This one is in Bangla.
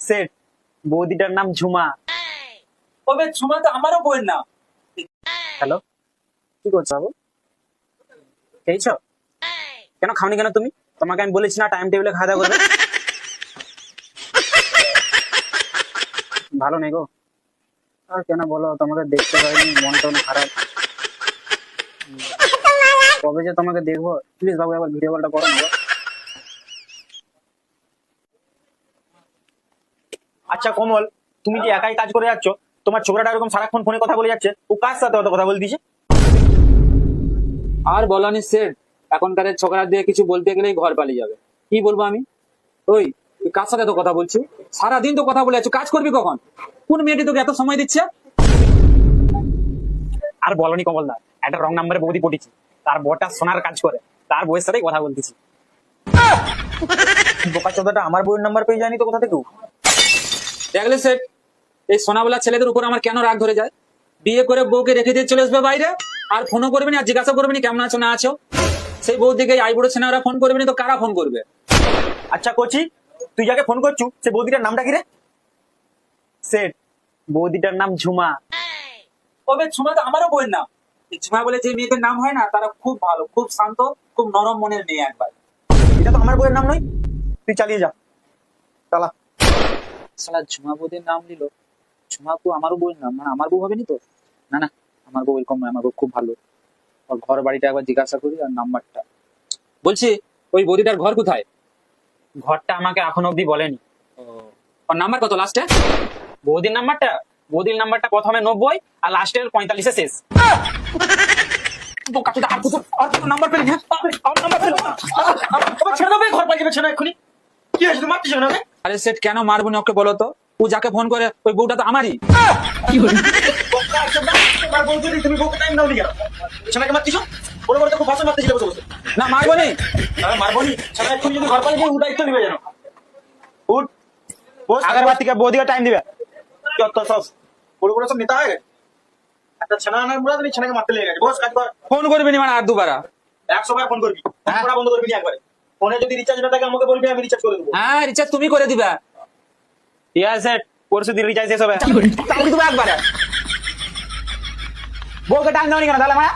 সেট বৌদিটার নাম ঝুমা। তবে ঝুমা তো আমারও বইয়ের নাম। হ্যালো, কি করছো বাবু? খেয়েছো? কেন খাওনি কেন তুমি? তোমাকে আমি বলেছি না টাইম টেবিলে খাওয়া দাওয়া করবে। ভালো নেই গো। আর কেন বলো, তোমাকে দেখতে পাইনি, মনটা অনেক খারাপ। কবে যে তোমাকে দেখবো, প্লিজ বাবু একবার ভিডিও কলটা করো না গো। আচ্ছা কমল, তুমি যে একাই কাজ করে যাচ্ছ, তোমার ছোকরাটা এরকম সারাক্ষণ ফোনে কথা বলে যাচ্ছে, ও কার সাথে অত কথা বলতিছে? আর বলানি সেট, এখনকার ছোকরা দিয়ে কিছু বলতে গেলেই ঘর পালিয়ে যাবে। কি বলবো আমি? ওই তুই কার সাথে তো কথা বলছি? সারাদিন তো কথা বলে আছো, কাজ করবি কখন? কোন মেয়েটি তোকে এত সময় দিচ্ছে? আর বলনি কমল দা, একটা রং নাম্বারে বৌদি পটিছি, তার বউটা সোনার কাজ করে, তার বউয়ের সাথেই কথা বলতেছি। বোকা চোদাটা আমার বউয়ের নাম্বার পেয়ে যায়নি তো কোথা থেকে? দেখলে সেট, এই সোনাওয়ালা ছেলেদের উপর আমার কেন রাগ ধরে যায়? বিয়ে করে বউকে রেখে দিয়ে চলে আসবে বাইরে, আর ফোনও করবে না, আর জিজ্ঞাসা করবে না কেমন আছো না আছো। সেই বউ দিকে আইবুড়ো ছেলেরা ফোন করবে না তো কারা ফোন করবে? আচ্ছা কোচি, তুই যাকে ফোন করছু সে বৌদিটার নামটা কি রে? সেট বৌদিটার নাম ঝুমা। তবে ঝুমা তো আমারও বইয়ের নাম। এই ঝুমা বলে যে মেয়েদের নাম হয় না, তারা খুব ভালো, খুব শান্ত, খুব নরম মনের মেয়ে একবার। এটা তো আমার বউয়ের নাম নয়, তুই চালিয়ে যা, চালা। সালা ঝুমা বউদের নাম নিল। ঝুমা বউ আমারও বউয়ের নাম, মানে আমার বউ হবে নি তো? না না, আমার বউ এরকম নয়, আমার বউ খুব ভালো। ওর ঘর বাড়িটা একবার জিজ্ঞাসা করি আর নাম্বারটা। বলছি, ওই বৌদিটার ঘর কোথায়? ঘরটা আমাকে এখন অব্দি বলেনি। ওর নাম্বার কত লাস্টে? বৌদির নাম্বারটা প্রথমে 90 আর লাস্টের 45-এ শেষ। বোকা চোদা, আর দুটো নাম্বার পেলি না? আর নাম্বার পেলো না? ছেড়ে দেবে, ঘর পালিয়ে যাবে না এক্ষুনি। কি হয়েছে, তুমি মারতেছো না? আরে সেট, কেন মারবো না ওকে বলো তো? ও যাকে ফোন করে ওই বউটা তো আমারই। তুমি বউকে টাইম দাও নি কেন? ছেলেকে মারতেছো? বড় বড় তো খুব ভাষা মারতেছিলে বসে বসে। না মারবো নি। মারবো নি, ছেলে এক্ষুনি যদি ঘর পালিয়ে যায় ও দায়িত্ব নিবে যেন। উঠ, বস, আগেরবার থেকে বৌদিকে টাইম দিবে। যত সব বড় বড় সব নেতা হয়ে গেছে। একটা ছেলে আনার মুরাদ নেই, ছেলেকে মারতে লেগে গেছে। বস, কাজ কর। ফোন করবি নি মানে আর দুবার? 100 বার ফোন করবি, ফোন করা বন্ধ করবি না একবারে। ফোনে যদি রিচার্জ না থাকে আমাকে বলবি, আমি রিচার্জ করে দেবো। হ্যাঁ, রিচার্জ তুমি করে দিবা। ঠিক আছে, পরশু দিন রিচার্জ শেষ হবে। তাহলে তুমি একবারে বউকে টাইম দাও নি কেন তাহলে মায়া?